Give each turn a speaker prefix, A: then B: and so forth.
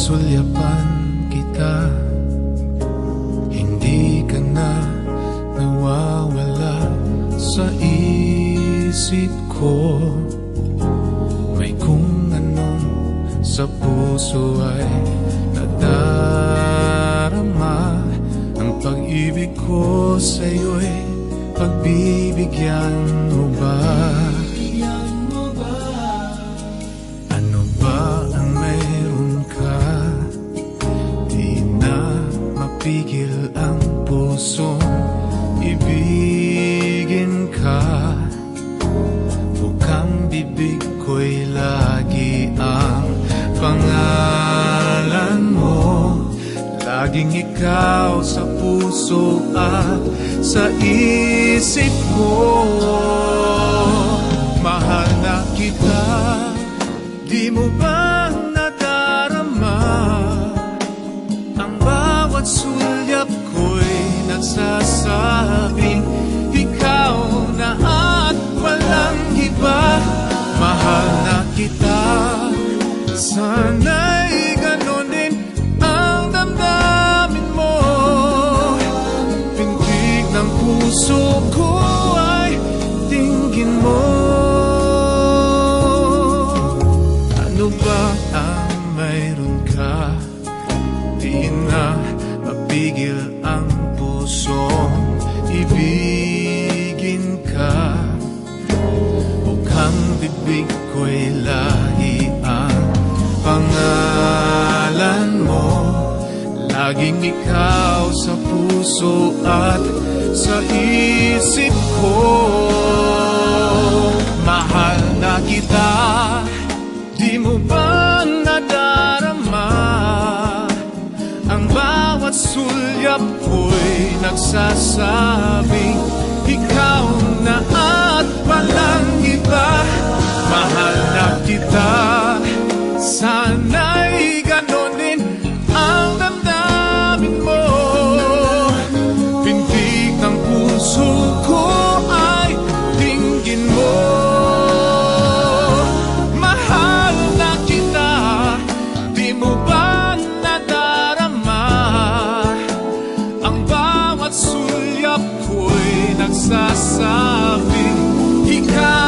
A: Sulyapan kita, hindi ka na nawawala sa isip ko. May kung anong sa puso ay nadarama. Ang pag-ibig ko sa'yo'y pagbibigyan mo ba? Ano ba ang mayroon ka? Di na mapigil ang pusong ibigin ka. Bukang bibig ko'y lagi ang pangalan mo. Laging ikaw sa puso at sa isip ko. Mahal na kita, di mo ba nadarama? Ang bawat sulyap ko'y nagsasabing ikaw na at walang iba. Mahal na kita, sana'y ganon din ang damdamin mo. Pintig ng puso ko ay tingin mo. Ano ba ang mayroon ka? Di na mapigil ang pusong ibigin ka. Bukang bibig ko'y lagi ang pangalan mo. Laging ikaw sa puso at sa isip ko. Mahal na kita, di mo ba nadarama? Ang bawat sulyap ko'y nagsasabing ikaw na at walang iba. Mahal na kita, sana'y ganon din ang damdamin mo. Pintig ng puso ko ay tingin mo. Mahal na kita, di mo ba nadarama? Ang bawat sulyap ko'y nagsasabing ikaw